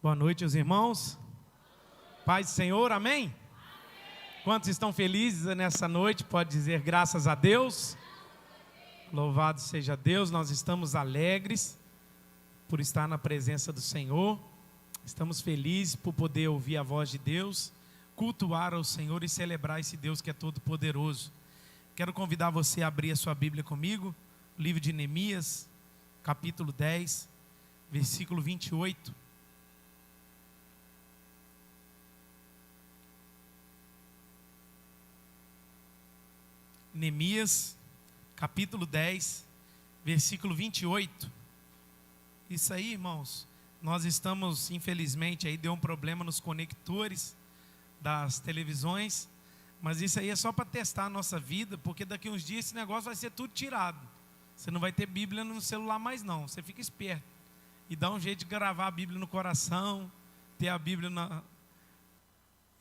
Boa noite, os irmãos. Paz do Senhor, amém? Amém? Quantos estão felizes nessa noite? Pode dizer graças a Deus. Louvado seja Deus, nós estamos alegres por estar na presença do Senhor. Estamos felizes por poder ouvir a voz de Deus, cultuar ao Senhor e celebrar esse Deus que é todo poderoso. Quero convidar você a abrir a sua Bíblia comigo, o livro de Neemias, capítulo 10, versículo 28. Neemias, capítulo 10, versículo 28. Isso aí, irmãos, nós estamos, infelizmente, aí deu um problema nos conectores das televisões, mas isso aí é só para testar a nossa vida, porque daqui uns dias esse negócio vai ser tudo tirado. Você não vai ter Bíblia no celular mais não, você fica esperto. E dá um jeito de gravar a Bíblia no coração, ter a Bíblia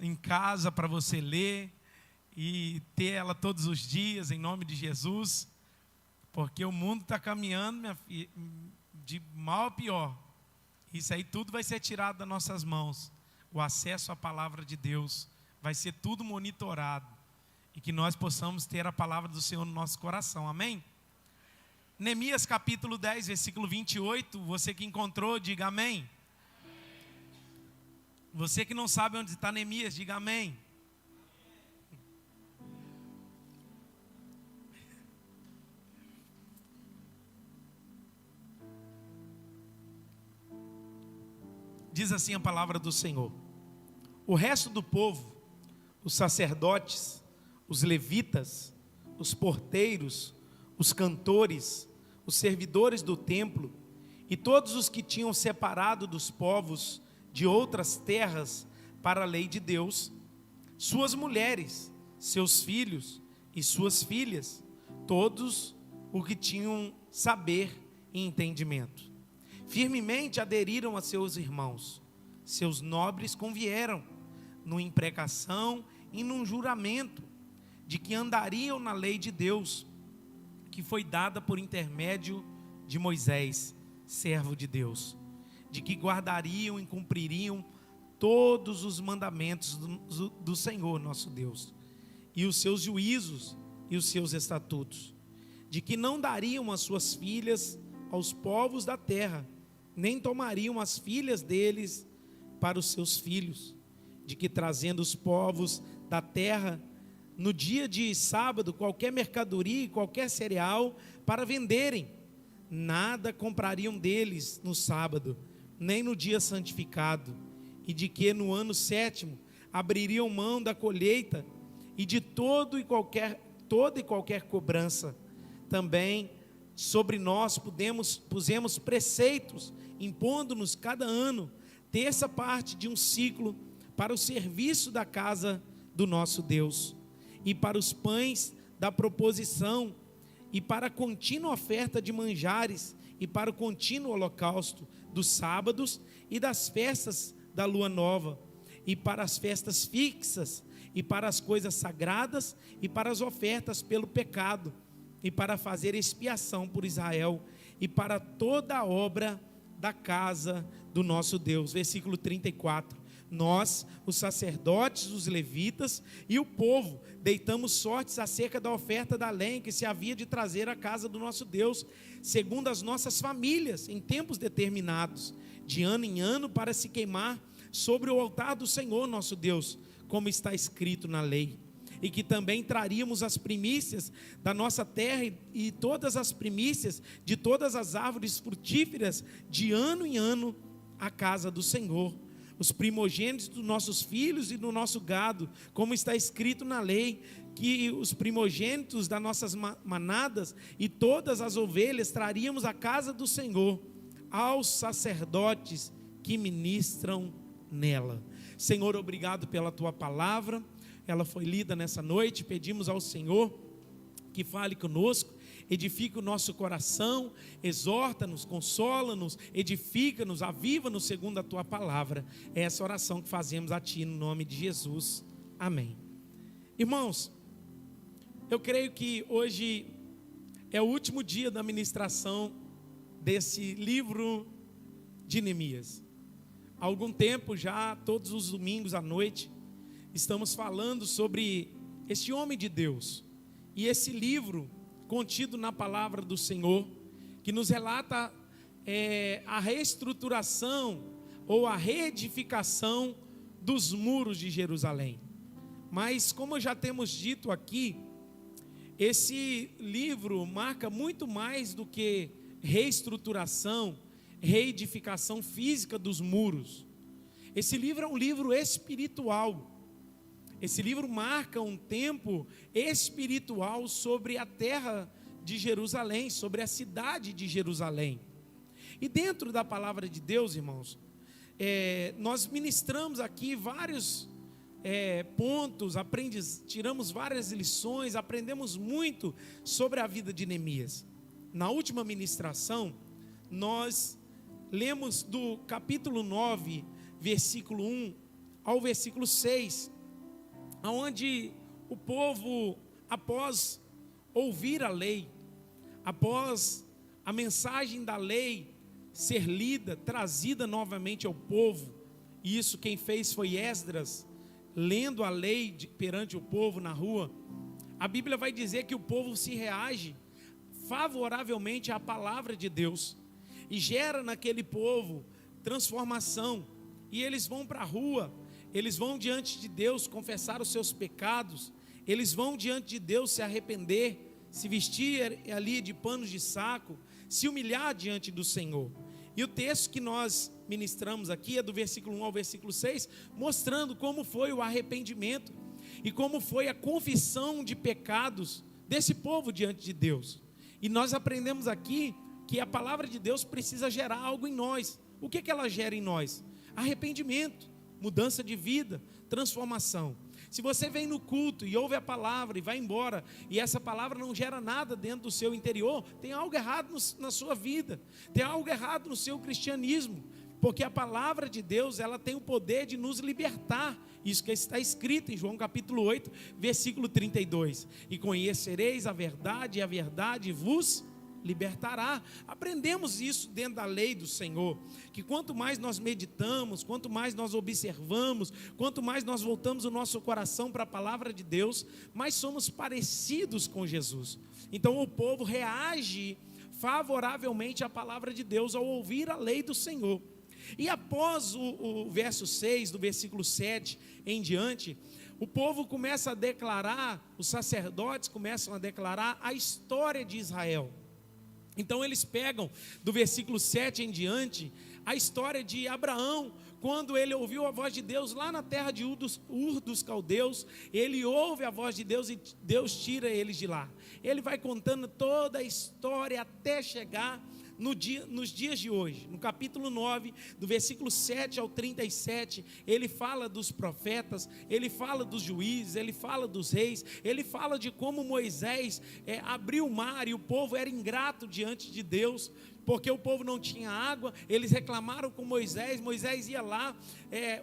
em casa para você ler, e ter ela todos os dias, em nome de Jesus, porque o mundo está caminhando, minha filha, de mal a pior. Isso aí tudo vai ser tirado das nossas mãos. O acesso à palavra de Deus vai ser tudo monitorado, e que nós possamos ter a palavra do Senhor no nosso coração, amém? Neemias capítulo 10, versículo 28, você que encontrou, diga amém. Você que não sabe onde está Neemias, diga amém. Diz assim a palavra do Senhor: o resto do povo, os sacerdotes, os levitas, os porteiros, os cantores, os servidores do templo e todos os que tinham separado dos povos de outras terras para a lei de Deus, suas mulheres, seus filhos e suas filhas, todos os que tinham saber e entendimento, firmemente aderiram a seus irmãos. Seus nobres convieram numa imprecação e num juramento de que andariam na lei de Deus, que foi dada por intermédio de Moisés, servo de Deus, de que guardariam e cumpririam todos os mandamentos do Senhor nosso Deus, e os seus juízos e os seus estatutos, de que não dariam as suas filhas aos povos da terra, nem tomariam as filhas deles para os seus filhos, de que trazendo os povos da terra no dia de sábado qualquer mercadoria e qualquer cereal para venderem, nada comprariam deles no sábado, nem no dia santificado, e de que no ano 7º abririam mão da colheita e de toda e qualquer cobrança. Também sobre nós pusemos preceitos, impondo-nos cada ano terça parte de um ciclo para o serviço da casa do nosso Deus, e para os pães da proposição, e para a contínua oferta de manjares, e para o contínuo holocausto dos sábados e das festas da lua nova, e para as festas fixas, e para as coisas sagradas, e para as ofertas pelo pecado, e para fazer expiação por Israel, e para toda a obra da casa do nosso Deus. Versículo 34. Nós, os sacerdotes, os levitas e o povo, deitamos sortes acerca da oferta da lenha que se havia de trazer à casa do nosso Deus, segundo as nossas famílias, em tempos determinados, de ano em ano, para se queimar sobre o altar do Senhor nosso Deus, como está escrito na lei. E que também traríamos as primícias da nossa terra e todas as primícias de todas as árvores frutíferas de ano em ano à casa do Senhor, os primogênitos dos nossos filhos e do nosso gado, como está escrito na lei, que os primogênitos das nossas manadas e todas as ovelhas traríamos à casa do Senhor, aos sacerdotes que ministram nela. Senhor, obrigado pela tua palavra. Ela foi lida nessa noite. Pedimos ao Senhor que fale conosco, edifique o nosso coração, exorta-nos, consola-nos, edifica-nos, aviva-nos segundo a tua palavra. É essa oração que fazemos a ti no nome de Jesus, amém. Irmãos, eu creio que hoje é o último dia da ministração desse livro de Neemias. Há algum tempo já, todos os domingos à noite, estamos falando sobre este homem de Deus. E esse livro contido na palavra do Senhor, que nos relata a reestruturação ou a reedificação dos muros de Jerusalém. Mas como já temos dito aqui, esse livro marca muito mais do que reestruturação, reedificação física dos muros. Esse livro é um livro espiritual. Esse livro marca um tempo espiritual sobre a terra de Jerusalém, sobre a cidade de Jerusalém. E dentro da palavra de Deus, irmãos, nós ministramos aqui vários pontos, tiramos várias lições, aprendemos muito sobre a vida de Neemias. Na última ministração, nós lemos do capítulo 9, versículo 1 ao versículo 6, onde o povo, após ouvir a lei, após a mensagem da lei ser lida, trazida novamente ao povo, e isso quem fez foi Esdras, lendo a lei perante o povo na rua, a Bíblia vai dizer que o povo se reage favoravelmente à palavra de Deus, e gera naquele povo transformação, e eles vão para a rua, eles vão diante de Deus confessar os seus pecados, eles vão diante de Deus se arrepender, se vestir ali de panos de saco, se humilhar diante do Senhor. E o texto que nós ministramos aqui é do versículo 1 ao versículo 6, mostrando como foi o arrependimento e como foi a confissão de pecados desse povo diante de Deus. E nós aprendemos aqui que a palavra de Deus precisa gerar algo em nós. O que ela gera em nós? Arrependimento, mudança de vida, transformação. Se você vem no culto e ouve a palavra e vai embora, e essa palavra não gera nada dentro do seu interior, tem algo errado na sua vida, tem algo errado no seu cristianismo, porque a palavra de Deus, ela tem o poder de nos libertar. Isso que está escrito em João capítulo 8, versículo 32. E conhecereis a verdade, e a verdade vos libertará. Aprendemos isso dentro da lei do Senhor, que quanto mais nós meditamos, quanto mais nós observamos, quanto mais nós voltamos o nosso coração para a palavra de Deus, mais somos parecidos com Jesus. Então o povo reage favoravelmente à palavra de Deus ao ouvir a lei do Senhor. E após o verso 6, do versículo 7 em diante, o povo começa a declarar, os sacerdotes começam a declarar a história de Israel. Então eles pegam do versículo 7 em diante a história de Abraão, quando ele ouviu a voz de Deus lá na terra de Ur dos Caldeus, ele ouve a voz de Deus e Deus tira eles de lá. Ele vai contando toda a história até chegar nos dias de hoje. No capítulo 9, do versículo 7 ao 37, ele fala dos profetas, ele fala dos juízes, ele fala dos reis, ele fala de como Moisés abriu o mar e o povo era ingrato diante de Deus, porque o povo não tinha água. Eles reclamaram com Moisés, Moisés ia lá,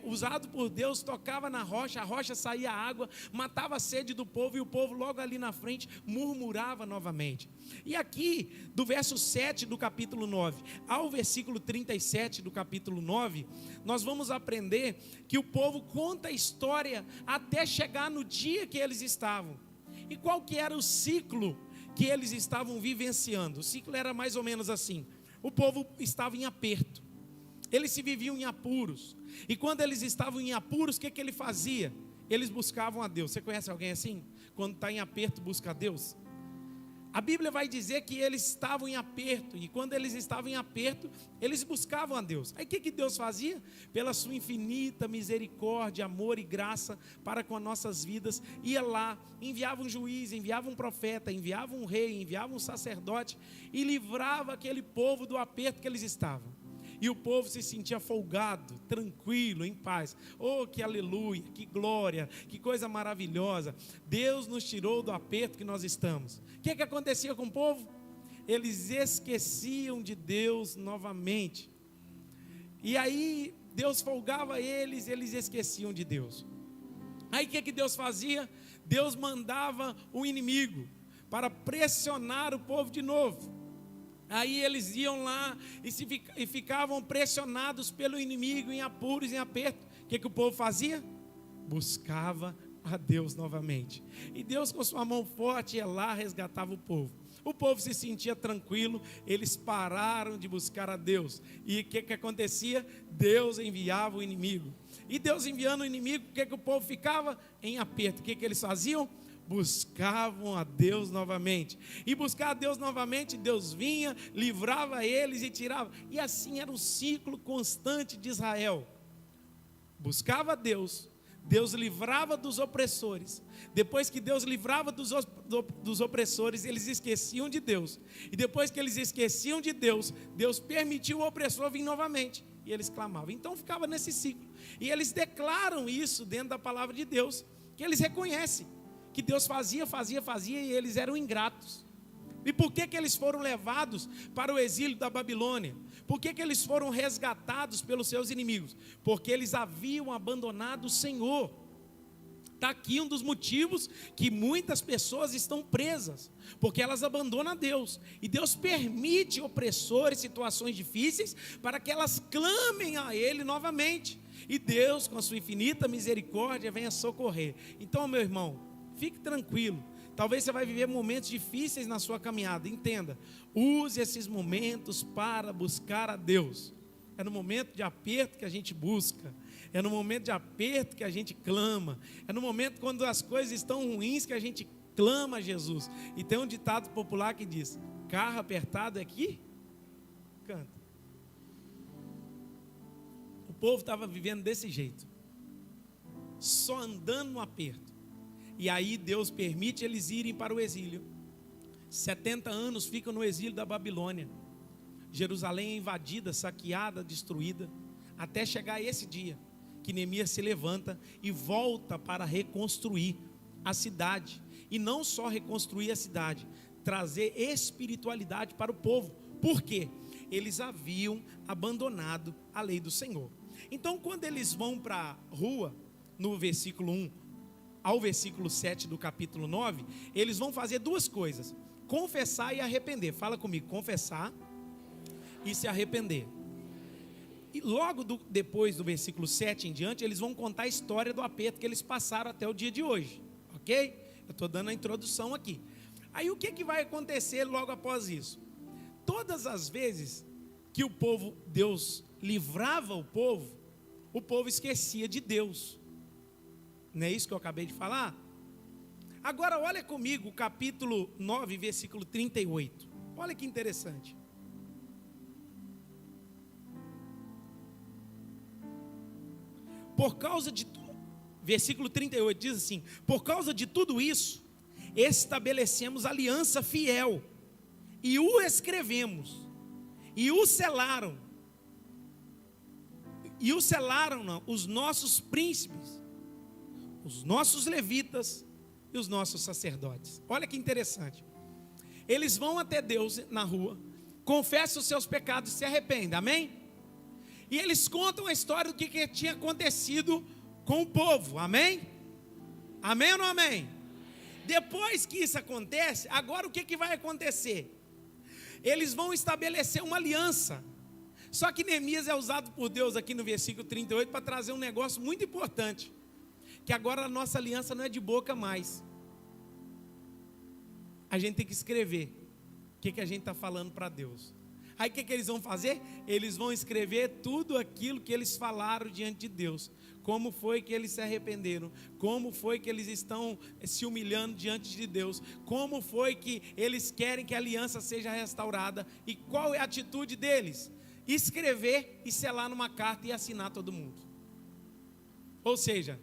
usado por Deus, tocava na rocha, a rocha saía água, matava a sede do povo, e o povo logo ali na frente murmurava novamente. E aqui, do verso 7 do capítulo 9 ao versículo 37 do capítulo 9, nós vamos aprender que o povo conta a história até chegar no dia que eles estavam. E qual que era o ciclo que eles estavam vivenciando? O ciclo era mais ou menos assim: o povo estava em aperto, eles se viviam em apuros, e quando eles estavam em apuros, o que ele fazia? Eles buscavam a Deus. Você conhece alguém assim? Quando está em aperto, busca a Deus? A Bíblia vai dizer que eles estavam em aperto, e quando eles estavam em aperto, eles buscavam a Deus. Aí o que Deus fazia? Pela sua infinita misericórdia, amor e graça para com as nossas vidas, ia lá, enviava um juiz, enviava um profeta, enviava um rei, enviava um sacerdote, e livrava aquele povo do aperto que eles estavam. E o povo se sentia folgado, tranquilo, em paz. Oh, que aleluia, que glória, que coisa maravilhosa. Deus nos tirou do aperto que nós estamos. O que acontecia com o povo? Eles esqueciam de Deus novamente. E aí Deus folgava eles, eles esqueciam de Deus. Aí o que Deus fazia? Deus mandava o inimigo para pressionar o povo de novo. Aí eles iam lá e ficavam pressionados pelo inimigo, em apuros, em aperto. O que o povo fazia? Buscava a Deus novamente. E Deus, com sua mão forte, ia lá, resgatava o povo. O povo se sentia tranquilo, eles pararam de buscar a Deus. E o que acontecia? Deus enviava o inimigo. E Deus enviando o inimigo, o que o povo ficava? Em aperto. O que eles faziam? Buscavam a Deus novamente. E buscar a Deus novamente, Deus vinha, livrava eles e tirava. E assim era o ciclo constante de Israel. Buscava a Deus, Deus livrava dos opressores. Depois que Deus livrava dos opressores, eles esqueciam de Deus. E depois que eles esqueciam de Deus, Deus permitiu o opressor vir novamente. E eles clamavam. Então ficava nesse ciclo. E eles declaram isso dentro da palavra de Deus, que eles reconhecem que Deus fazia e eles eram ingratos. E por que eles foram levados para o exílio da Babilônia? Por que eles foram resgatados pelos seus inimigos? Porque eles haviam abandonado o Senhor. Está aqui um dos motivos que muitas pessoas estão presas, porque elas abandonam a Deus. E Deus permite opressores, situações difíceis, para que elas clamem a Ele novamente. E Deus, com a sua infinita misericórdia, venha socorrer. Então, meu irmão, fique tranquilo. Talvez você vai viver momentos difíceis na sua caminhada. Entenda, use esses momentos para buscar a Deus. É no momento de aperto que a gente busca. É no momento de aperto que a gente clama. É no momento quando as coisas estão ruins que a gente clama a Jesus. E tem um ditado popular que diz: carro apertado é que canta. O povo estava vivendo desse jeito, só andando no aperto. E aí Deus permite eles irem para o exílio. 70 anos ficam no exílio da Babilônia. Jerusalém é invadida, saqueada, destruída, até chegar esse dia que Neemias se levanta e volta para reconstruir a cidade. E não só reconstruir a cidade, trazer espiritualidade para o povo. Por quê? Eles haviam abandonado a lei do Senhor. Então, quando eles vão para a rua, no versículo 1 ao versículo 7 do capítulo 9, eles vão fazer duas coisas: confessar e arrepender. Fala comigo: confessar e se arrepender. E logo depois do versículo 7 em diante, eles vão contar a história do aperto que eles passaram até o dia de hoje, ok? Eu estou dando a introdução aqui. Aí o que vai acontecer logo após isso? Todas as vezes que o povo, Deus livrava o povo esquecia de Deus. Não é isso que eu acabei de falar? Agora olha comigo o capítulo 9, versículo 38. Olha que interessante. Por causa de versículo 38 diz assim: por causa de tudo isso, estabelecemos aliança fiel, e o escrevemos, e o selaram os nossos príncipes, os nossos levitas e os nossos sacerdotes. Olha que interessante. Eles vão até Deus na rua, confessam os seus pecados e se arrependem, amém? E eles contam a história do que tinha acontecido com o povo, amém? Amém ou não amém? Depois que isso acontece, agora o que vai acontecer? Eles vão estabelecer uma aliança. Só que Neemias é usado por Deus aqui no versículo 38 para trazer um negócio muito importante, que agora a nossa aliança não é de boca mais. A gente tem que escrever o que a gente está falando para Deus. Aí o que eles vão fazer? Eles vão escrever tudo aquilo que eles falaram diante de Deus. Como foi que eles se arrependeram? Como foi que eles estão se humilhando diante de Deus? Como foi que eles querem que a aliança seja restaurada? E qual é a atitude deles? Escrever e selar numa carta e assinar todo mundo. Ou seja,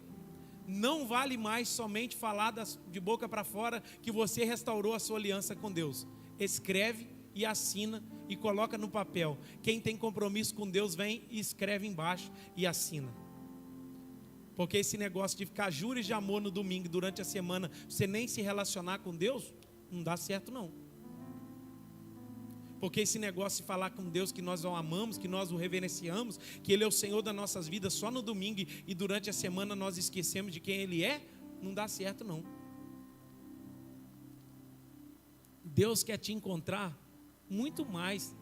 não vale mais somente falar de boca para fora que você restaurou a sua aliança com Deus. Escreve e assina e coloca no papel. Quem tem compromisso com Deus vem e escreve embaixo e assina. Porque esse negócio de ficar juros de amor no domingo, durante a semana, você nem se relacionar com Deus, não dá certo não. Porque esse negócio de falar com Deus que nós o amamos, que nós o reverenciamos, que Ele é o Senhor das nossas vidas só no domingo e durante a semana nós esquecemos de quem Ele é, não dá certo não. Deus quer te encontrar muito mais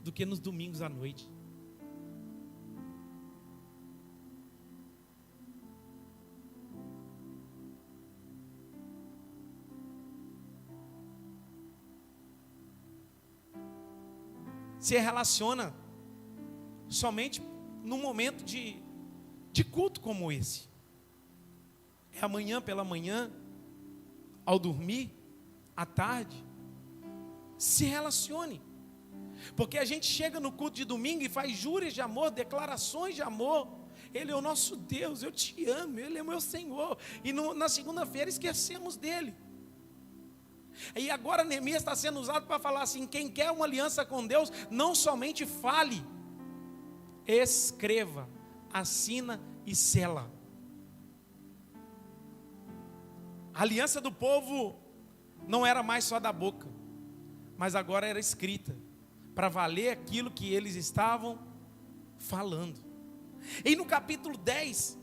do que nos domingos à noite. Se relaciona somente num momento de culto como esse. É amanhã pela manhã, ao dormir, à tarde. Se relacione. Porque a gente chega no culto de domingo e faz juras de amor, declarações de amor. Ele é o nosso Deus, eu te amo, Ele é o meu Senhor. E na segunda-feira esquecemos dele. E agora Neemias está sendo usado para falar assim: quem quer uma aliança com Deus, não somente fale, escreva, assina e sela. A aliança do povo não era mais só da boca, mas agora era escrita, para valer aquilo que eles estavam falando. E no capítulo 10,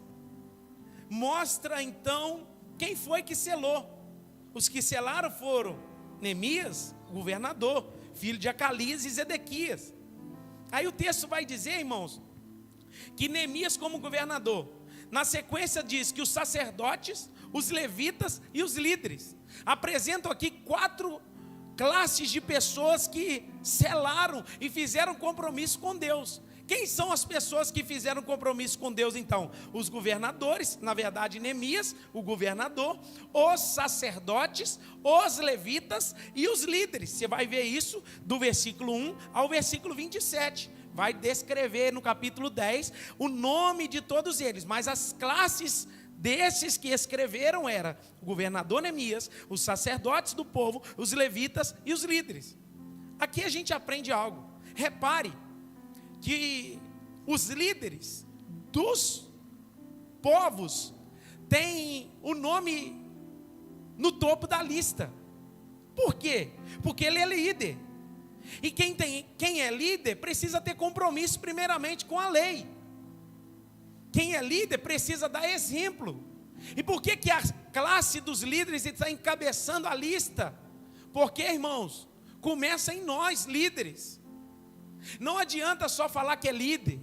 mostra então quem foi que selou. Os que selaram foram Neemias, governador, filho de Acalias e Zedequias. Aí o texto vai dizer, irmãos, que Neemias como governador, na sequência diz que os sacerdotes, os levitas e os líderes apresentam aqui 4 classes de pessoas que selaram e fizeram compromisso com Deus. Quem são as pessoas que fizeram compromisso com Deus então? Os governadores, na verdade Neemias, o governador, os sacerdotes, os levitas e os líderes. Você vai ver isso do versículo 1 ao versículo 27. Vai descrever no capítulo 10 o nome de todos eles, mas as classes desses que escreveram era o governador Neemias, os sacerdotes do povo, os levitas e os líderes. Aqui a gente aprende algo. Repare que os líderes dos povos têm o nome no topo da lista. Por quê? Porque ele é líder. E quem é líder precisa ter compromisso primeiramente com a lei. Quem é líder precisa dar exemplo. E por que a classe dos líderes está encabeçando a lista? Porque, irmãos, começa em nós, líderes. Não adianta só falar que é líder,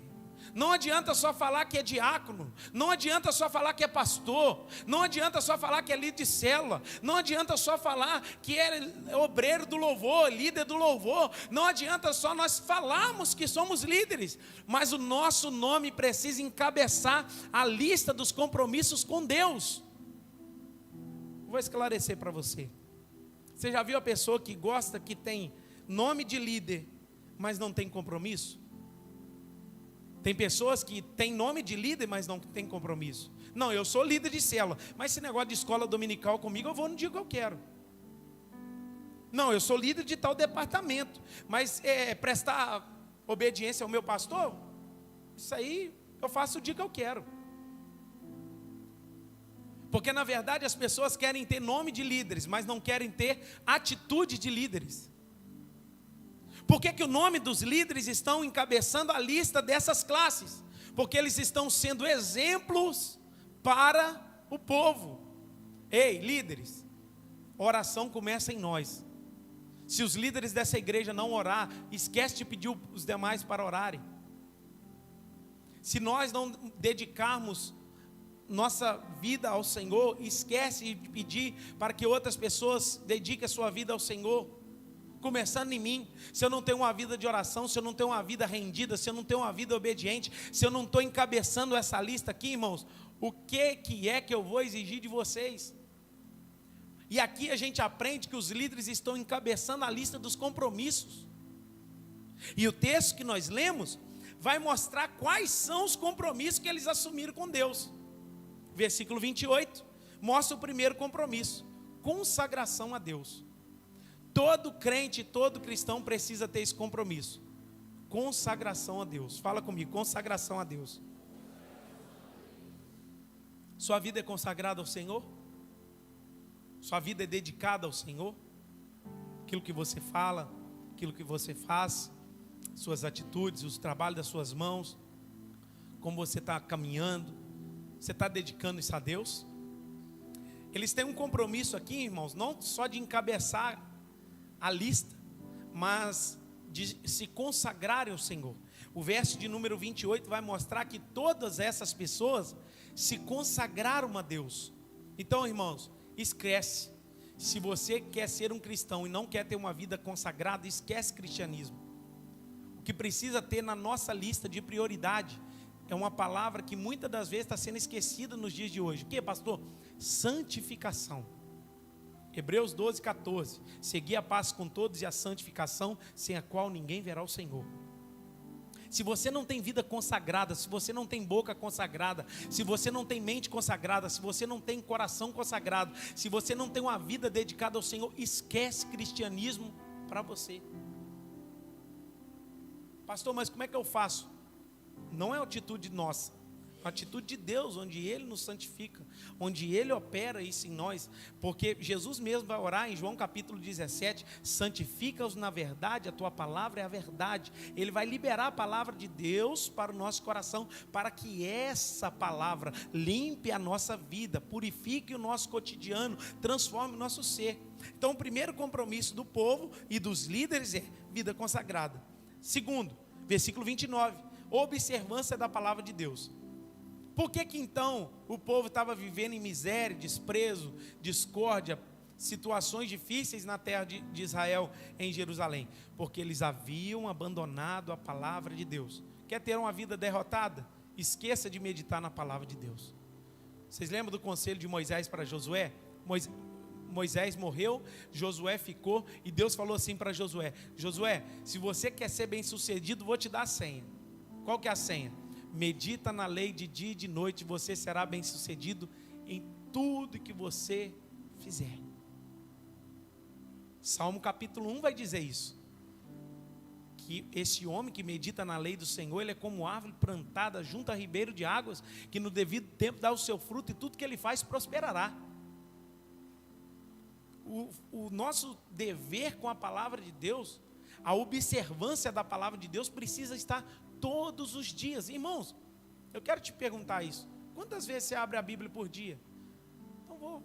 não adianta só falar que é diácono, não adianta só falar que é pastor, não adianta só falar que é líder de célula, não adianta só falar que é obreiro do louvor, líder do louvor, não adianta só nós falarmos que somos líderes, mas o nosso nome precisa encabeçar a lista dos compromissos com Deus. Vou esclarecer para você. Você já viu a pessoa que gosta, que tem nome de líder, mas não tem compromisso? Tem pessoas que têm nome de líder, mas não tem compromisso. Não, eu sou líder de célula, mas esse negócio de escola dominical comigo, eu vou no dia que eu quero. Não, eu sou líder de tal departamento, mas prestar obediência ao meu pastor, isso aí eu faço o dia que eu quero. Porque na verdade as pessoas querem ter nome de líderes, mas não querem ter atitude de líderes. Por que o nome dos líderes estão encabeçando a lista dessas classes? Porque eles estão sendo exemplos para o povo. Ei, líderes, oração começa em nós. Se os líderes dessa igreja não orar, esquece de pedir os demais para orarem. Se nós não dedicarmos nossa vida ao Senhor, esquece de pedir para que outras pessoas dediquem a sua vida ao Senhor. Começando em mim. Se eu não tenho uma vida de oração, se eu não tenho uma vida rendida, se eu não tenho uma vida obediente, se eu não estou encabeçando essa lista aqui, irmãos, o que é que eu vou exigir de vocês? E aqui a gente aprende que os líderes estão encabeçando a lista dos compromissos. E o texto que nós lemos vai mostrar quais são os compromissos que eles assumiram com Deus. Versículo 28 mostra o primeiro compromisso: consagração a Deus. Todo crente, todo cristão precisa ter esse compromisso. Consagração a Deus. Fala comigo, consagração a Deus. Sua vida é consagrada ao Senhor? Sua vida é dedicada ao Senhor? Aquilo que você fala, aquilo que você faz, suas atitudes, os trabalhos das suas mãos, como você está caminhando, você está dedicando isso a Deus? Eles têm um compromisso aqui, irmãos, não só de encabeçar a lista, mas de se consagrarem ao Senhor. O verso de número 28 vai mostrar que todas essas pessoas se consagraram a Deus. Então, irmãos, esquece. Se você quer ser um cristão e não quer ter uma vida consagrada, esquece cristianismo. O que precisa ter na nossa lista de prioridade é uma palavra que muitas das vezes está sendo esquecida nos dias de hoje. O que, pastor? Santificação. Hebreus 12, 14. Segui a paz com todos e a santificação, sem a qual ninguém verá o Senhor. Se você não tem vida consagrada, se você não tem boca consagrada, se você não tem mente consagrada, se você não tem coração consagrado, se você não tem uma vida dedicada ao Senhor, esquece cristianismo para você. Pastor, mas como é que eu faço? Não é atitude nossa, é uma atitude de Deus, onde Ele nos santifica, onde Ele opera isso em nós, porque Jesus mesmo vai orar em João capítulo 17, santifica-os na verdade, a tua palavra é a verdade. Ele vai liberar a palavra de Deus para o nosso coração, para que essa palavra limpe a nossa vida, purifique o nosso cotidiano, transforme o nosso ser. Então o primeiro compromisso do povo e dos líderes é vida consagrada. Segundo, versículo 29, observância da palavra de Deus. Por que então o povo estava vivendo em miséria, desprezo, discórdia, situações difíceis na terra de Israel, em Jerusalém? Porque eles haviam abandonado a palavra de Deus. Quer ter uma vida derrotada? Esqueça de meditar na palavra de Deus. Vocês lembram do conselho de Moisés para Josué? Moisés morreu, Josué ficou, e Deus falou assim para Josué: Josué, se você quer ser bem sucedido, vou te dar a senha. Qual que é a senha? Medita na lei de dia e de noite, você será bem sucedido em tudo que você fizer. Salmo capítulo 1 vai dizer isso, que esse homem que medita na lei do Senhor, ele é como árvore plantada junto a ribeiro de águas, que no devido tempo dá o seu fruto, e tudo que ele faz prosperará. O nosso dever com a palavra de Deus, a observância da palavra de Deus precisa estar todos os dias. Irmãos, eu quero te perguntar isso: quantas vezes você abre a Bíblia por dia? Então vou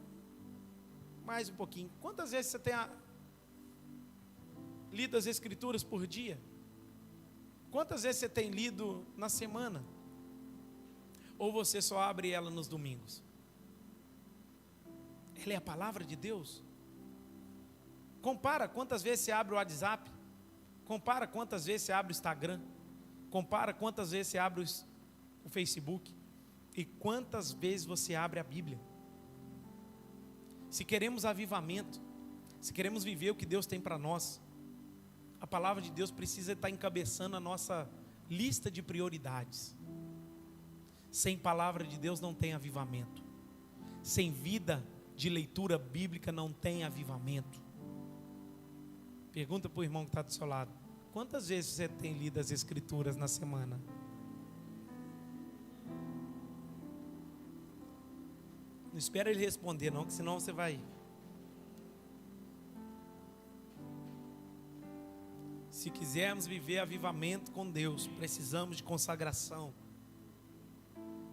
mais um pouquinho. Quantas vezes você tem lido as Escrituras por dia? Quantas vezes você tem lido na semana? Ou você só abre ela nos domingos? Ela é a palavra de Deus. Compara quantas vezes você abre o WhatsApp. Compara quantas vezes você abre o Instagram. Compara quantas vezes você abre o Facebook. E quantas vezes você abre a Bíblia. Se queremos avivamento, se queremos viver o que Deus tem para nós, a palavra de Deus precisa estar encabeçando a nossa lista de prioridades. Sem palavra de Deus não tem avivamento. Sem vida de leitura bíblica não tem avivamento. Pergunta para o irmão que está do seu lado: quantas vezes você tem lido as Escrituras na semana? Não espera ele responder não, que senão você vai. Se quisermos viver avivamento com Deus, precisamos de consagração.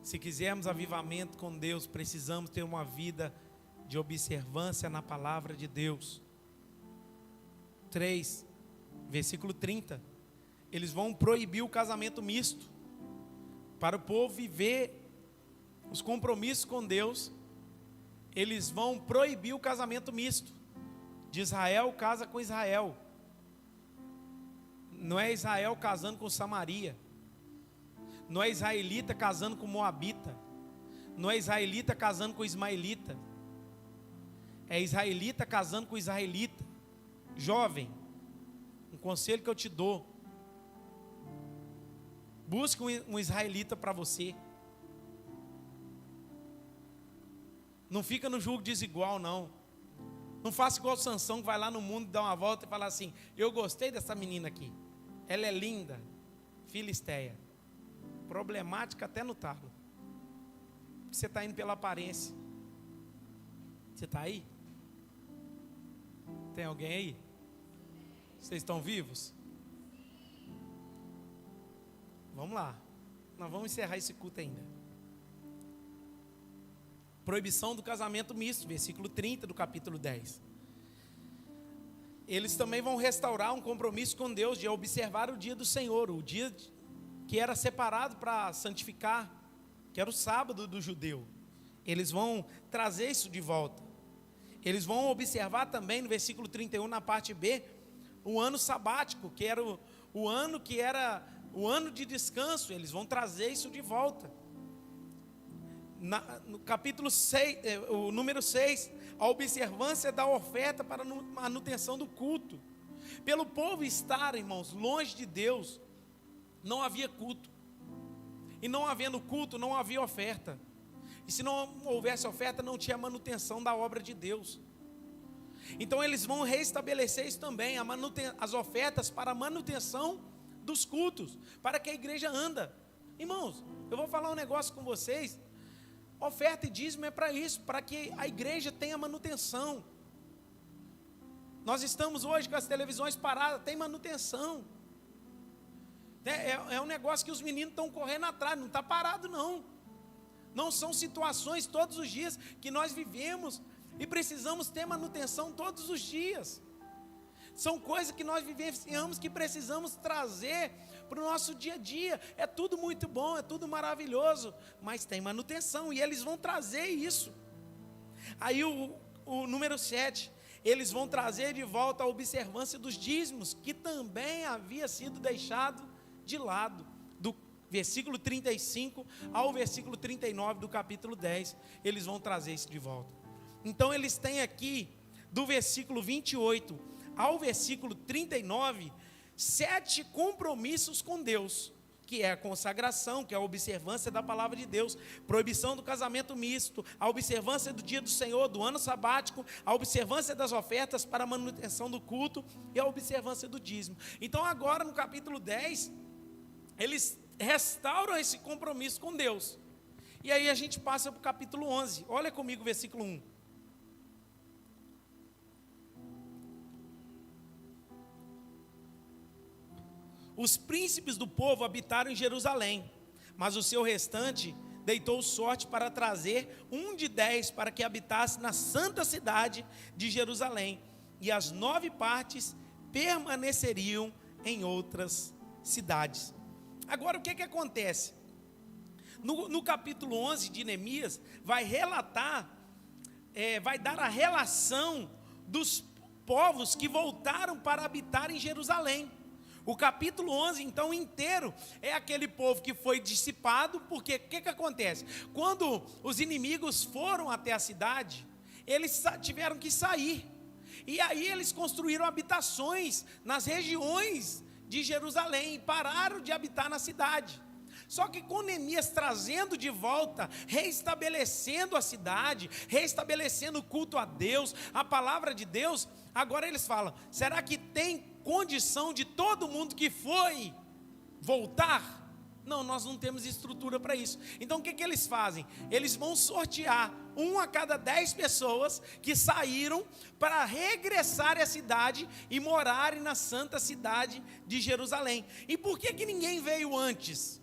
Se quisermos avivamento com Deus, precisamos ter uma vida de observância na palavra de Deus. 3, versículo 30. Eles vão proibir o casamento misto, para o povo viver os compromissos com Deus. Eles vão proibir o casamento misto. De Israel casa com Israel. Não é Israel casando com Samaria. Não é israelita casando com moabita. Não é israelita casando com ismaelita. É israelita casando com israelita. Jovem, um conselho que eu te dou: busque um israelita para você. Não fica no julgo desigual, não. Não faça igual Sansão, que vai lá no mundo, dá uma volta e fala assim: eu gostei dessa menina aqui, ela é linda, filisteia, problemática até no talo. Você está indo pela aparência. Você está aí? Tem alguém aí? Vocês estão vivos? Vamos lá. Nós vamos encerrar esse culto ainda. Proibição do casamento misto, versículo 30 do capítulo 10. eles também vão restaurar um compromisso com Deus de observar o dia do Senhor, o dia que era separado para santificar, que era o sábado do judeu. Eles vão trazer isso de volta. Eles vão observar também no versículo 31, na parte B, o ano sabático, que era o ano que era o ano de descanso. Eles vão trazer isso de volta. No capítulo 6, o número 6, a observância da oferta para a manutenção do culto. Pelo povo estar, irmãos, longe de Deus, não havia culto. E não havendo culto, não havia oferta. E se não houvesse oferta, não tinha manutenção da obra de Deus. Então eles vão restabelecer isso também, as ofertas para a manutenção dos cultos, para que a igreja anda. Irmãos, eu vou falar um negócio com vocês. Oferta e dízimo é para isso, para que a igreja tenha manutenção. Nós estamos hoje com as televisões paradas, tem manutenção. É um negócio que os meninos estão correndo atrás, não está parado não. Não são situações todos os dias que nós vivemos e precisamos ter manutenção todos os dias. São coisas que nós vivenciamos que precisamos trazer para o nosso dia a dia. É tudo muito bom, é tudo maravilhoso, mas tem manutenção e eles vão trazer isso. Aí o número 7, eles vão trazer de volta a observância dos dízimos, que também havia sido deixado de lado. Do versículo 35 ao versículo 39 do capítulo 10, eles vão trazer isso de volta. Então eles têm aqui, do versículo 28 ao versículo 39, 7 compromissos com Deus, que é a consagração, que é a observância da palavra de Deus, proibição do casamento misto, a observância do dia do Senhor, do ano sabático, a observância das ofertas para a manutenção do culto e a observância do dízimo. Então agora no capítulo 10, eles restauram esse compromisso com Deus. E aí a gente passa para o capítulo 11, olha comigo o versículo 1. Os príncipes do povo habitaram em Jerusalém, mas o seu restante deitou sorte para trazer um de 10 para que habitasse na santa cidade de Jerusalém, e as 9 partes permaneceriam em outras cidades. Agora o que acontece? No capítulo 11 de Neemias, vai relatar, vai dar a relação dos povos que voltaram para habitar em Jerusalém. O capítulo 11, então, inteiro, é aquele povo que foi dissipado, porque o que acontece? Quando os inimigos foram até a cidade, eles tiveram que sair, e aí eles construíram habitações nas regiões de Jerusalém, e pararam de habitar na cidade. Só que com Neemias trazendo de volta, reestabelecendo a cidade, reestabelecendo o culto a Deus, a palavra de Deus, agora eles falam, será que tem condição de todo mundo que foi voltar? Não, nós não temos estrutura para isso. Então o que eles fazem? Eles vão sortear 1 a cada 10 pessoas que saíram para regressar à cidade e morarem na santa cidade de Jerusalém. E por que ninguém veio antes?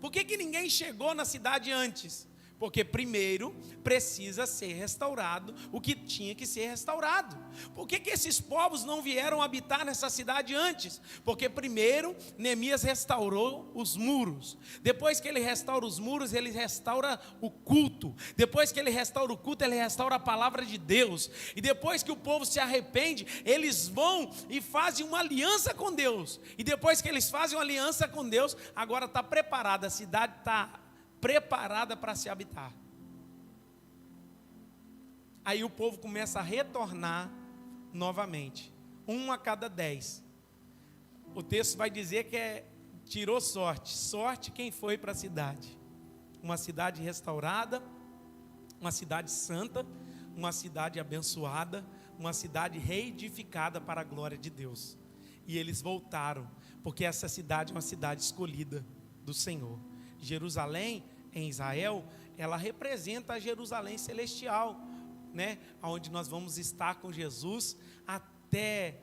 Por que ninguém chegou na cidade antes? Porque primeiro precisa ser restaurado o que tinha que ser restaurado. Por que esses povos não vieram habitar nessa cidade antes? Porque primeiro Neemias restaurou os muros. Depois que ele restaura os muros, ele restaura o culto. Depois que ele restaura o culto, ele restaura a palavra de Deus. E depois que o povo se arrepende, eles vão e fazem uma aliança com Deus. E depois que eles fazem uma aliança com Deus, agora está preparada, a cidade está preparada para se habitar. Aí o povo começa a retornar novamente, 1 a cada 10. O texto vai dizer que tirou sorte quem foi para a cidade. Uma cidade restaurada, uma cidade santa, uma cidade abençoada, uma cidade reedificada para a glória de Deus. E eles voltaram, porque essa cidade é uma cidade escolhida do Senhor. Jerusalém, em Israel, ela representa a Jerusalém celestial, né? Onde nós vamos estar com Jesus até,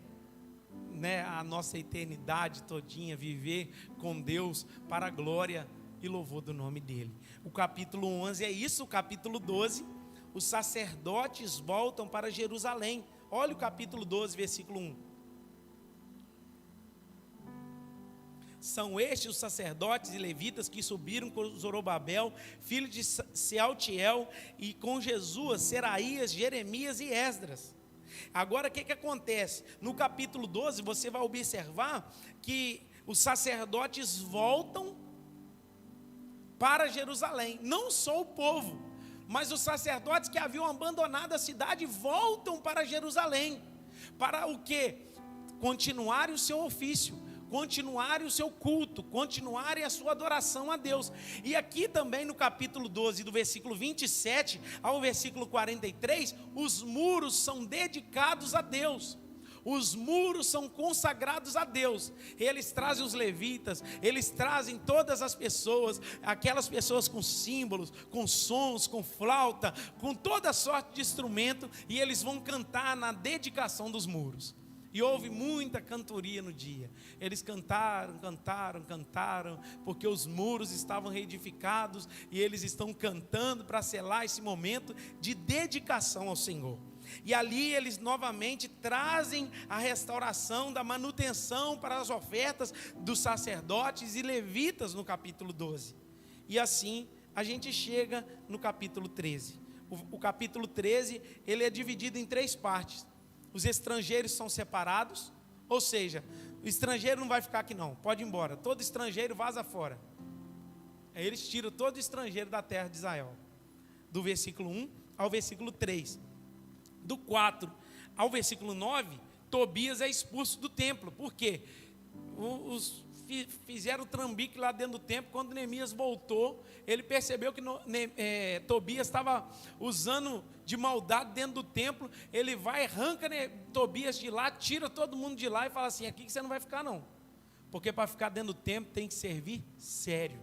né, a nossa eternidade todinha, viver com Deus para a glória e louvor do nome dele. O capítulo 11 é isso. O capítulo 12, os sacerdotes voltam para Jerusalém. Olha o capítulo 12, versículo 1. são estes os sacerdotes e levitas que subiram com Zorobabel, filho de Sealtiel, e com Jesua, Seraías, Jeremias e Esdras. Agora o que acontece? No capítulo 12 você vai observar que os sacerdotes voltam para Jerusalém. Não só o povo, mas os sacerdotes que haviam abandonado a cidade voltam para Jerusalém. Para o quê? Continuarem o seu ofício, continuarem o seu culto, continuarem a sua adoração a Deus. E aqui também no capítulo 12, do versículo 27 ao versículo 43, os muros são dedicados a Deus. Os muros são consagrados a Deus. Eles trazem os levitas, eles trazem todas as pessoas, aquelas pessoas com símbolos, com sons, com flauta, com toda sorte de instrumento, e eles vão cantar na dedicação dos muros. E houve muita cantoria no dia. Eles cantaram, porque os muros estavam reedificados, e eles estão cantando para selar esse momento de dedicação ao Senhor. E ali eles novamente trazem a restauração da manutenção para as ofertas dos sacerdotes e levitas no capítulo 12. E assim a gente chega no capítulo 13. O capítulo 13, ele é dividido em 3 partes. Os estrangeiros são separados, ou seja, o estrangeiro não vai ficar aqui não, pode ir embora. Todo estrangeiro vaza fora. Aí eles tiram todo estrangeiro da terra de Israel. Do versículo 1 ao versículo 3. Do 4 ao versículo 9, Tobias é expulso do templo. Por quê? Fizeram o trambique lá dentro do templo. Quando Neemias voltou, ele percebeu que Tobias estava usando de maldade dentro do templo. Ele vai, arranca Tobias de lá, tira todo mundo de lá e fala assim: aqui que você não vai ficar não, porque para ficar dentro do templo tem que servir sério,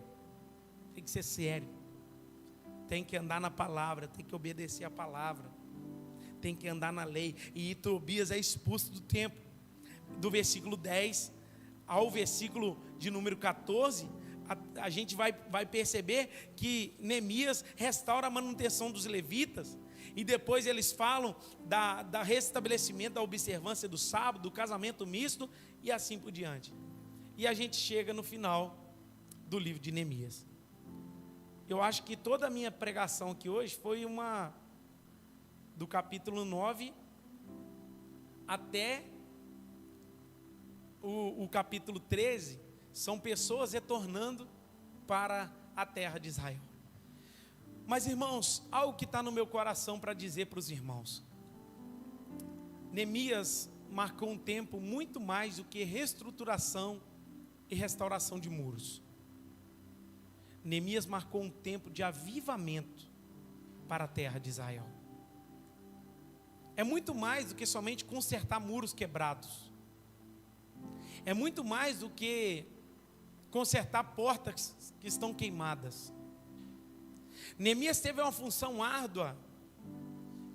tem que ser sério, tem que andar na palavra, tem que obedecer a palavra, tem que andar na lei. E Tobias é expulso do templo. Do versículo 10 ao versículo de número 14, a gente vai perceber que Neemias restaura a manutenção dos levitas. E depois eles falam da restabelecimento da observância do sábado, do casamento misto e assim por diante. E a gente chega no final do livro de Neemias. Eu acho que toda a minha pregação aqui hoje foi do capítulo 9 até o capítulo 13, são pessoas retornando para a terra de Israel. Mas irmãos, algo que está no meu coração para dizer para os irmãos: Neemias marcou um tempo muito mais do que reestruturação e restauração de muros. Neemias marcou um tempo de avivamento para a terra de Israel. É muito mais do que somente consertar muros quebrados. É muito mais do que consertar portas que estão queimadas. Neemias teve uma função árdua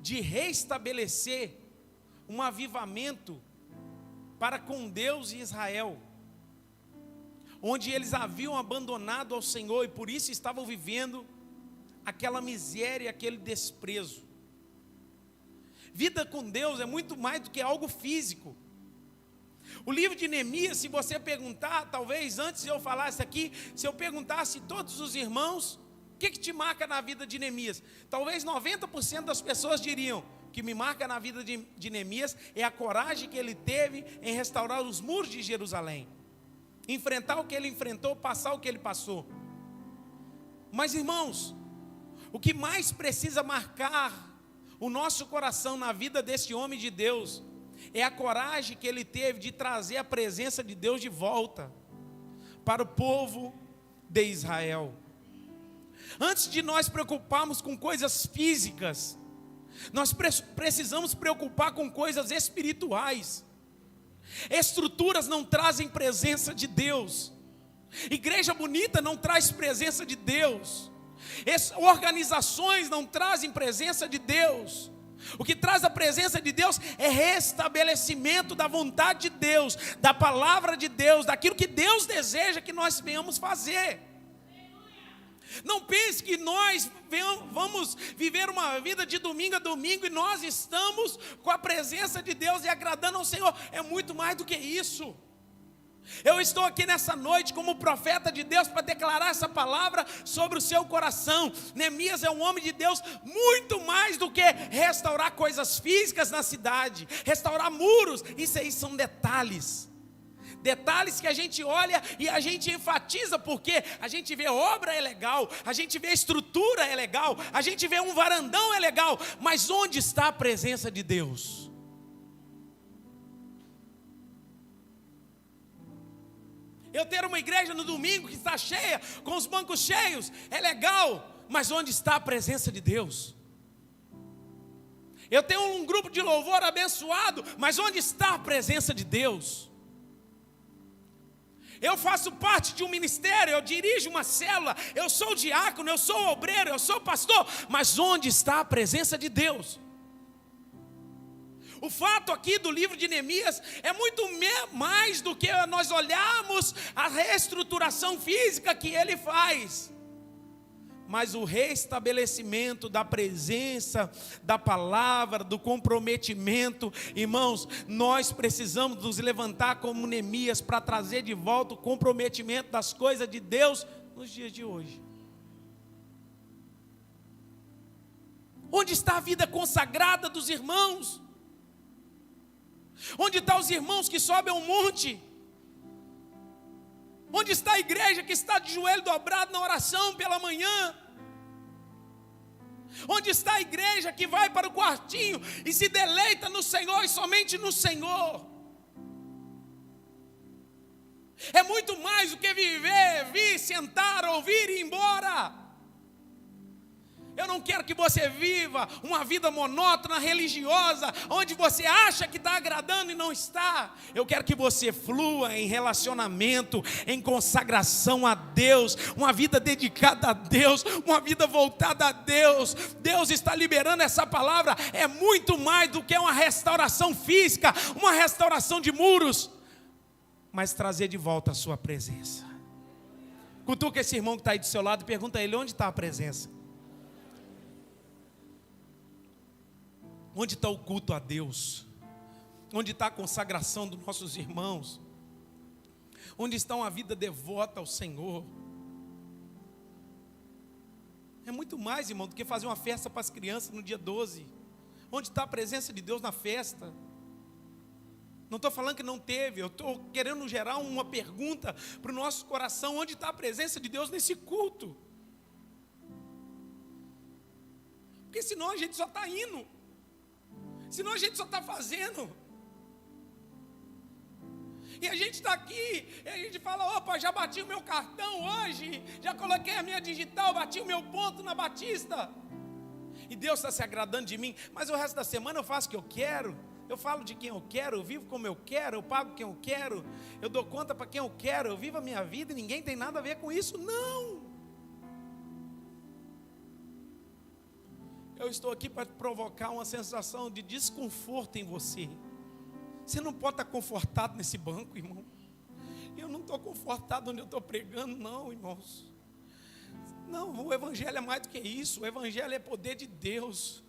de restabelecer um avivamento para com Deus e Israel, onde eles haviam abandonado ao Senhor e por isso estavam vivendo aquela miséria, aquele desprezo. Vida com Deus é muito mais do que algo físico. O livro de Neemias, se você perguntar, talvez antes de eu falar isso aqui, se eu perguntasse a todos os irmãos, o que te marca na vida de Neemias? Talvez 90% das pessoas diriam: o que me marca na vida de Neemias é a coragem que ele teve em restaurar os muros de Jerusalém, enfrentar o que ele enfrentou, passar o que ele passou. Mas irmãos, o que mais precisa marcar o nosso coração na vida desse homem de Deus é a coragem que ele teve de trazer a presença de Deus de volta para o povo de Israel. Antes de nós preocuparmos com coisas físicas, nós precisamos preocupar com coisas espirituais. Estruturas não trazem presença de Deus. Igreja bonita não traz presença de Deus. Organizações não trazem presença de Deus. O que traz a presença de Deus é restabelecimento da vontade de Deus, da palavra de Deus, daquilo que Deus deseja que nós venhamos fazer. Não pense que nós vamos viver uma vida de domingo a domingo e nós estamos com a presença de Deus e agradando ao Senhor. É muito mais do que isso. Eu estou aqui nessa noite como profeta de Deus para declarar essa palavra sobre o seu coração. Neemias é um homem de Deus muito mais do que restaurar coisas físicas na cidade, restaurar muros. Isso aí são detalhes. Detalhes que a gente olha e a gente enfatiza, porque a gente vê obra é legal, a gente vê estrutura é legal, a gente vê um varandão é legal, mas onde está a presença de Deus? Eu ter uma igreja no domingo que está cheia, com os bancos cheios, é legal, mas onde está a presença de Deus? Eu tenho um grupo de louvor abençoado, mas onde está a presença de Deus? Eu faço parte de um ministério, eu dirijo uma célula, eu sou diácono, eu sou obreiro, eu sou pastor, mas onde está a presença de Deus? O fato aqui do livro de Neemias é muito mais do que nós olharmos a reestruturação física que ele faz, mas o restabelecimento da presença, da palavra, do comprometimento. Irmãos, nós precisamos nos levantar como Neemias para trazer de volta o comprometimento das coisas de Deus nos dias de hoje. Onde está a vida consagrada dos irmãos? Onde estão os irmãos que sobem ao monte? Onde está a igreja que está de joelho dobrado na oração pela manhã? Onde está a igreja que vai para o quartinho e se deleita no Senhor e somente no Senhor? É muito mais do que viver, vir, sentar, ouvir e ir embora. Eu não quero que você viva uma vida monótona, religiosa, onde você acha que está agradando e não está. Eu quero que você flua em relacionamento, em consagração a Deus, uma vida dedicada a Deus, uma vida voltada a Deus. Deus está liberando essa palavra, é muito mais do que uma restauração física, uma restauração de muros, mas trazer de volta a sua presença. Cutuca esse irmão que está aí do seu lado e pergunta a ele: onde está a presença? Onde está o culto a Deus? Onde está a consagração dos nossos irmãos? Onde está uma vida devota ao Senhor? É muito mais, irmão, do que fazer uma festa para as crianças no dia 12. Onde está a presença de Deus na festa? Não estou falando que não teve, eu estou querendo gerar uma pergunta para o nosso coração: onde está a presença de Deus nesse culto? Porque senão a gente só está indo. Senão a gente só está fazendo. E a gente está aqui, e a gente fala: opa, já bati o meu cartão hoje, já coloquei a minha digital, bati o meu ponto na Batista. E Deus está se agradando de mim, mas o resto da semana eu faço o que eu quero. Eu falo de quem eu quero, eu vivo como eu quero, eu pago quem eu quero, eu dou conta para quem eu quero, eu vivo a minha vida e ninguém tem nada a ver com isso. Não! Eu estou aqui para provocar uma sensação de desconforto em você. Você não pode estar confortado nesse banco, irmão. Eu não estou confortado onde eu estou pregando, não, irmãos. Não, o Evangelho é mais do que isso. O Evangelho é poder de Deus.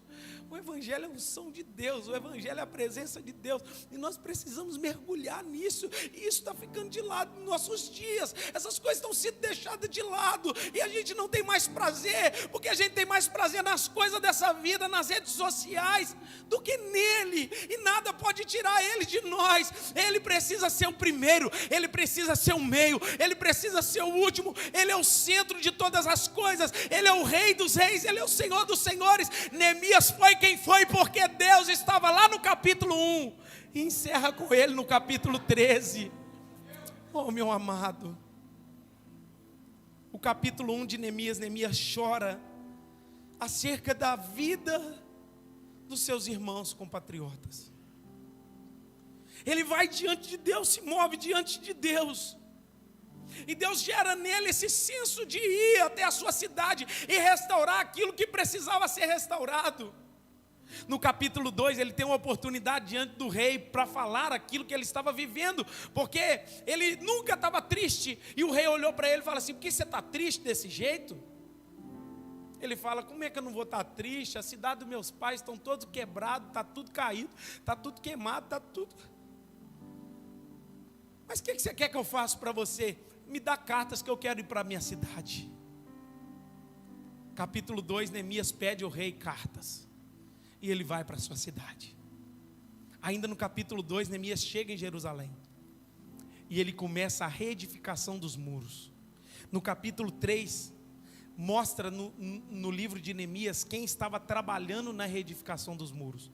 O Evangelho é a unção de Deus, o Evangelho é a presença de Deus, e nós precisamos mergulhar nisso, e isso está ficando de lado nos nossos dias. Essas coisas estão sendo deixadas de lado, e a gente não tem mais prazer, porque a gente tem mais prazer nas coisas dessa vida, nas redes sociais, do que nele, e nada pode tirar ele de nós. Ele precisa ser o primeiro, ele precisa ser o meio, ele precisa ser o último, ele é o centro de todas as coisas, ele é o Rei dos reis, ele é o Senhor dos senhores. Neemias foi quem foi porque Deus estava lá no capítulo 1 e encerra com ele no capítulo 13. Oh, meu amado, o capítulo 1 de Neemias, Neemias chora acerca da vida dos seus irmãos compatriotas. Ele vai diante de Deus, se move diante de Deus, e Deus gera nele esse senso de ir até a sua cidade e restaurar aquilo que precisava ser restaurado. No capítulo 2, ele tem uma oportunidade diante do rei para falar aquilo que ele estava vivendo, porque ele nunca estava triste, e o rei olhou para ele e falou assim: por que você está triste desse jeito? Ele fala: como é que eu não vou estar triste? A cidade dos meus pais estão todos quebrados, está tudo caído, está tudo queimado, está tudo... Mas o que você quer que eu faça para você? Me dá cartas que eu quero ir para a minha cidade. Capítulo 2, Neemias pede ao rei cartas. E ele vai para a sua cidade. Ainda no capítulo 2, Neemias chega em Jerusalém. E ele começa a reedificação dos muros. No capítulo 3, mostra no livro de Neemias quem estava trabalhando na reedificação dos muros.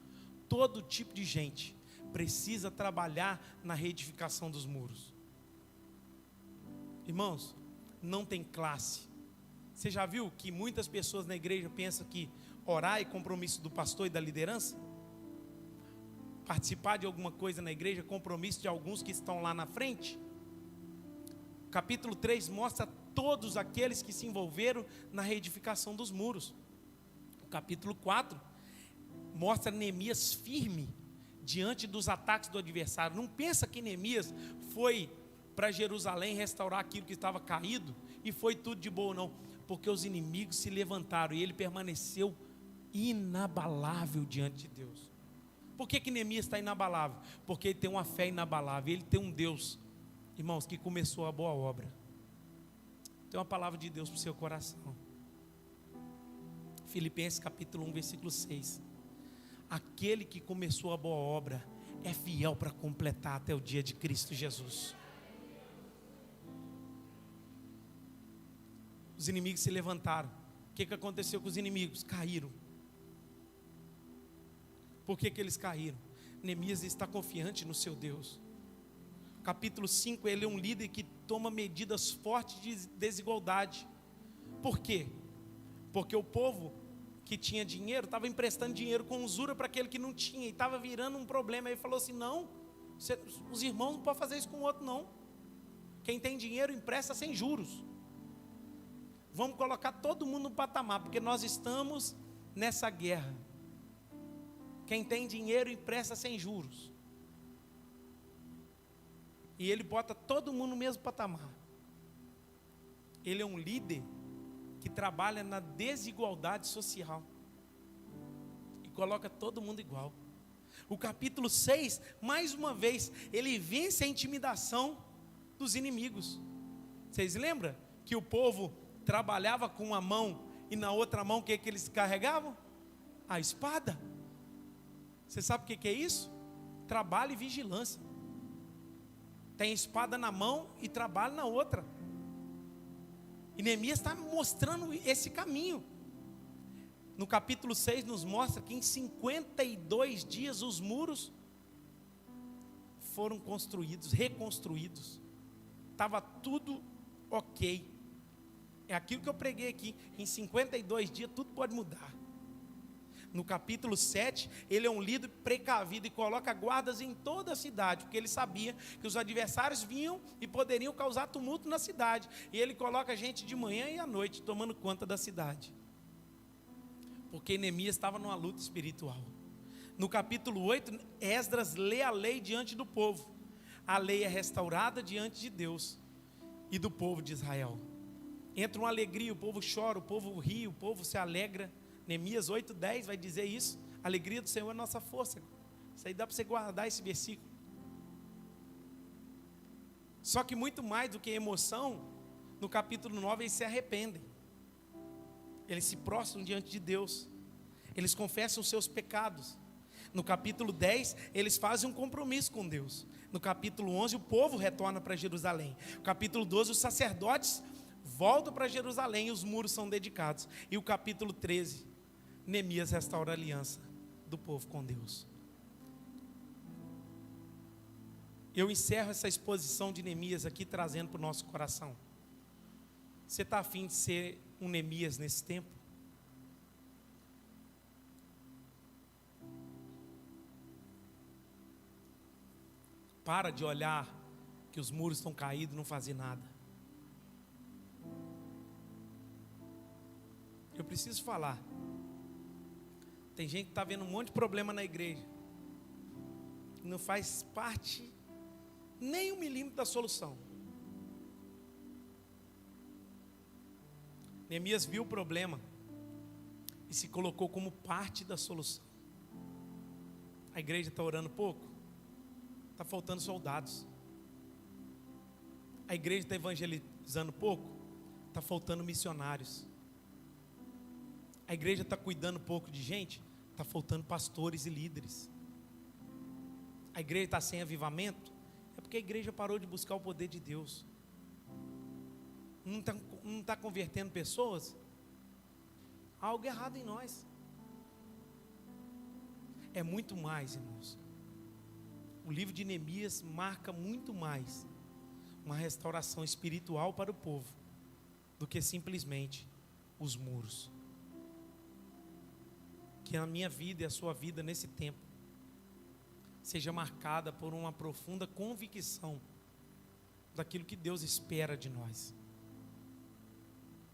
Todo tipo de gente precisa trabalhar na reedificação dos muros. Irmãos, não tem classe. Você já viu que muitas pessoas na igreja pensam que orar é compromisso do pastor e da liderança? Participar de alguma coisa na igreja é compromisso de alguns que estão lá na frente? Capítulo 3 mostra todos aqueles que se envolveram na reedificação dos muros. O capítulo 4 mostra Neemias firme diante dos ataques do adversário. Não pensa que Neemias foi para Jerusalém restaurar aquilo que estava caído e foi tudo de boa, não. Porque os inimigos se levantaram e ele permaneceu inabalável diante de Deus. Por que Neemias está inabalável? Porque ele tem uma fé inabalável, ele tem um Deus, irmãos, que começou a boa obra. Tem uma palavra de Deus para o seu coração. Filipenses capítulo 1, versículo 6. Aquele que começou a boa obra é fiel para completar até o dia de Cristo Jesus. Os inimigos se levantaram. O que aconteceu com os inimigos? Caíram. Por que eles caíram? Neemias está confiante no seu Deus. Capítulo 5, ele é um líder que toma medidas fortes de desigualdade. Por quê? Porque o povo que tinha dinheiro estava emprestando dinheiro com usura para aquele que não tinha, e estava virando um problema. Aí ele falou assim: não, os irmãos não podem fazer isso com o outro, não. Quem tem dinheiro empresta sem juros. Vamos colocar todo mundo no patamar, porque nós estamos nessa guerra. Quem tem dinheiro empresta sem juros. E ele bota todo mundo no mesmo patamar. Ele é um líder que trabalha na desigualdade social e coloca todo mundo igual. O capítulo 6, mais uma vez, ele vence a intimidação dos inimigos. Vocês lembram que o povo trabalhava com uma mão e na outra mão o que eles carregavam? A espada. Você sabe o que é isso? Trabalho e vigilância. Tem espada na mão e trabalho na outra. E Neemias está mostrando esse caminho. No capítulo 6 nos mostra que em 52 dias os muros foram construídos, reconstruídos. Estava tudo ok. É aquilo que eu preguei aqui. Em 52 dias tudo pode mudar. No capítulo 7, ele é um líder precavido e coloca guardas em toda a cidade, porque ele sabia que os adversários vinham e poderiam causar tumulto na cidade. E ele coloca gente de manhã e à noite tomando conta da cidade. Porque Neemias estava numa luta espiritual. No capítulo 8, Esdras lê a lei diante do povo. A lei é restaurada diante de Deus e do povo de Israel. Entra uma alegria, o povo chora, o povo ri, o povo se alegra. Neemias 8:10 vai dizer isso. A alegria do Senhor é nossa força. Isso aí dá para você guardar esse versículo. Só que muito mais do que emoção, no capítulo 9 eles se arrependem. Eles se prostram diante de Deus. Eles confessam os seus pecados. No capítulo 10, eles fazem um compromisso com Deus. No capítulo 11, o povo retorna para Jerusalém. No capítulo 12, os sacerdotes voltam para Jerusalém e os muros são dedicados. E o capítulo 13, Neemias restaura a aliança do povo com Deus. Eu encerro essa exposição de Neemias aqui trazendo para o nosso coração. Você está afim de ser um Neemias nesse tempo? Para de olhar que os muros estão caídos e não fazer nada. Eu preciso falar. Tem gente que está vendo um monte de problema na igreja. Não faz parte nem 1 milímetro da solução. Neemias viu o problema e se colocou como parte da solução. A igreja está orando pouco. Está faltando soldados. A igreja está evangelizando pouco, está faltando missionários. A igreja está cuidando pouco de gente, está faltando pastores e líderes. A igreja está sem avivamento, é porque a igreja parou de buscar o poder de Deus. Não está convertendo pessoas. Há algo errado em nós. É muito mais, irmãos. O livro de Neemias marca muito mais uma restauração espiritual para o povo do que simplesmente os muros. Que a minha vida e a sua vida nesse tempo seja marcada por uma profunda convicção daquilo que Deus espera de nós.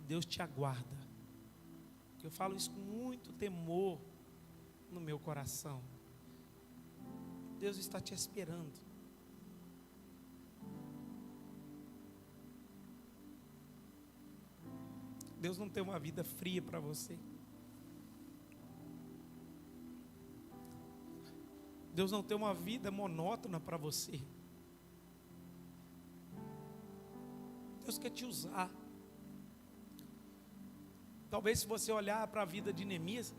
Deus te aguarda. Eu falo isso com muito temor no meu coração. Deus está te esperando. Deus não tem uma vida fria para você. Deus não tem uma vida monótona para você. Deus quer te usar. Talvez se você olhar para a vida de Neemias,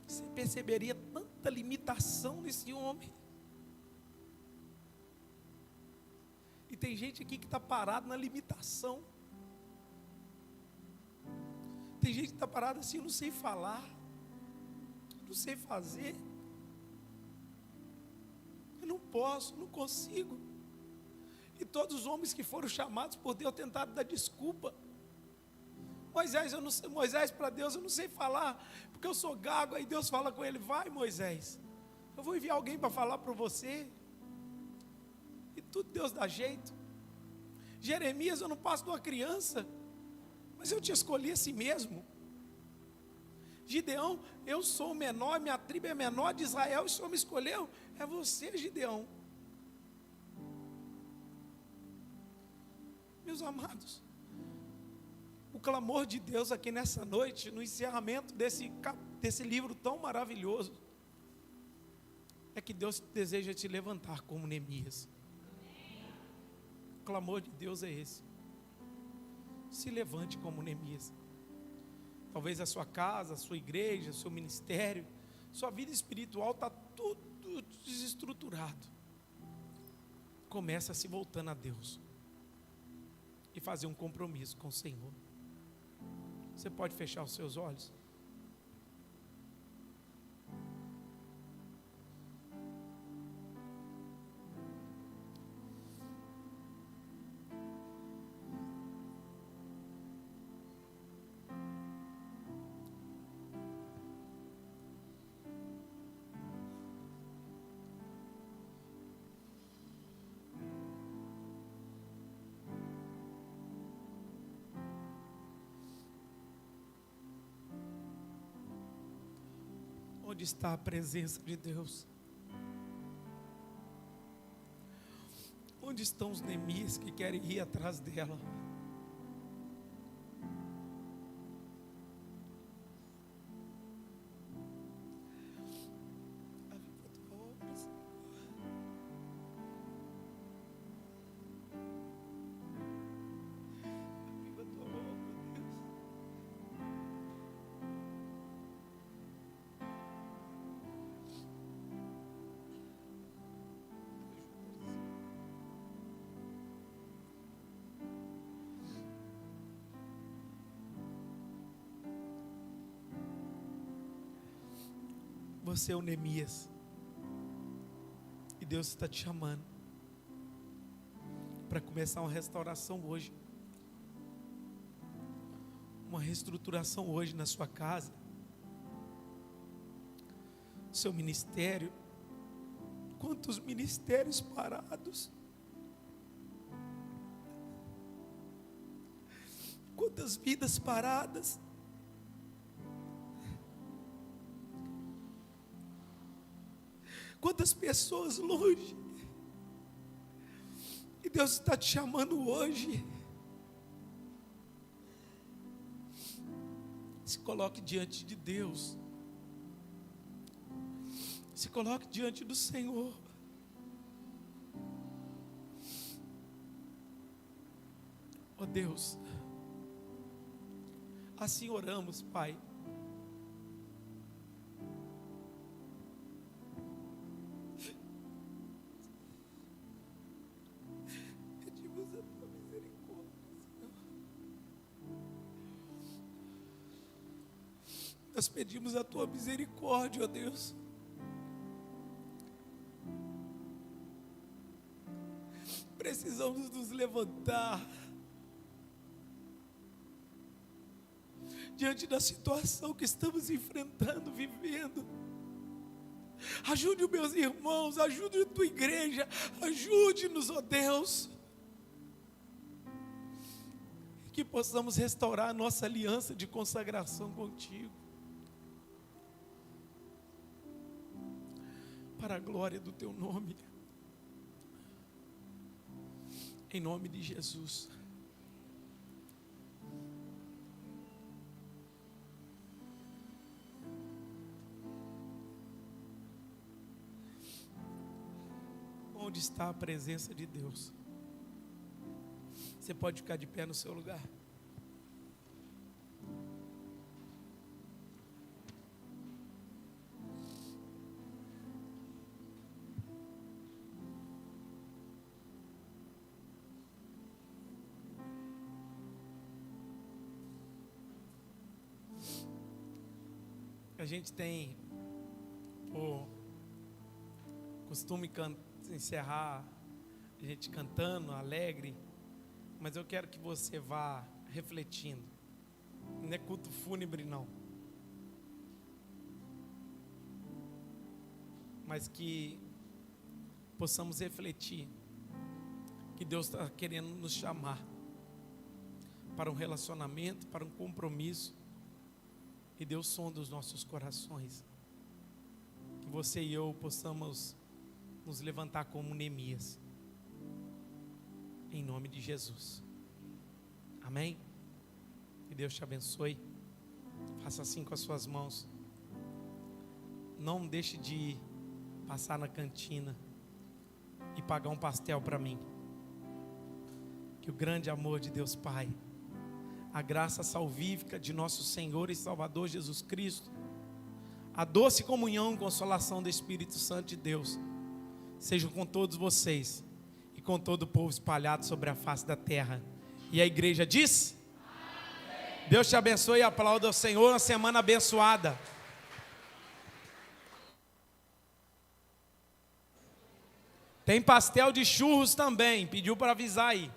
você perceberia tanta limitação nesse homem. E tem gente aqui que está parado na limitação. Tem gente que está parado assim, eu não sei falar, eu não sei fazer, eu não posso, não consigo. E todos os homens que foram chamados por Deus tentaram dar desculpa. Moisés para Deus, eu não sei falar, porque eu sou gago. Aí Deus fala com ele: vai, Moisés, eu vou enviar alguém para falar para você. E tudo Deus dá jeito. Jeremias, eu não passo de uma criança, mas eu te escolhi assim mesmo. Gideão, eu sou o menor, minha tribo é menor de Israel, e o Senhor me escolheu. É você, Gideão. Meus amados, o clamor de Deus aqui nessa noite, no encerramento desse livro tão maravilhoso, é que Deus deseja te levantar como Neemias. O clamor de Deus é esse. Se levante como Neemias. Talvez a sua casa, a sua igreja, o seu ministério, sua vida espiritual está tudo desestruturado. Começa se voltando a Deus e fazer um compromisso com o Senhor. Você pode fechar os seus olhos? Onde está a presença de Deus? Onde estão os Neemias que querem ir atrás dela? Você é o Neemias, e Deus está te chamando para começar uma restauração hoje, uma reestruturação hoje na sua casa, no seu ministério. Quantos ministérios parados, quantas vidas paradas. Quantas pessoas longe. E Deus está te chamando hoje. Se coloque diante de Deus. Se coloque diante do Senhor. Ó Deus, assim oramos, Pai. Pedimos a tua misericórdia, Senhor. Nós pedimos a tua misericórdia, ó Deus. Precisamos nos levantar diante da situação que estamos enfrentando, vivendo. Ajude os meus irmãos, ajude a tua igreja, ajude-nos, ó Deus. Que possamos restaurar a nossa aliança de consagração contigo, para a glória do teu nome. Em nome de Jesus. Onde está a presença de Deus? Você pode ficar de pé no seu lugar. A gente tem o costume encerrar a gente cantando, alegre, mas eu quero que você vá refletindo. Não é culto fúnebre, não, mas que possamos refletir que Deus está querendo nos chamar para um relacionamento, para um compromisso. E Deus sonda os nossos corações. Que você e eu possamos nos levantar como Neemias. Em nome de Jesus. Amém? Que Deus te abençoe. Faça assim com as suas mãos. Não deixe de passar na cantina e pagar um pastel para mim. Que o grande amor de Deus Pai, a graça salvífica de nosso Senhor e Salvador Jesus Cristo, a doce comunhão e consolação do Espírito Santo de Deus, sejam com todos vocês e com todo o povo espalhado sobre a face da terra. E a igreja diz: amém. Deus te abençoe e aplauda ao Senhor. Uma semana abençoada. Tem pastel de churros também, pediu para avisar aí.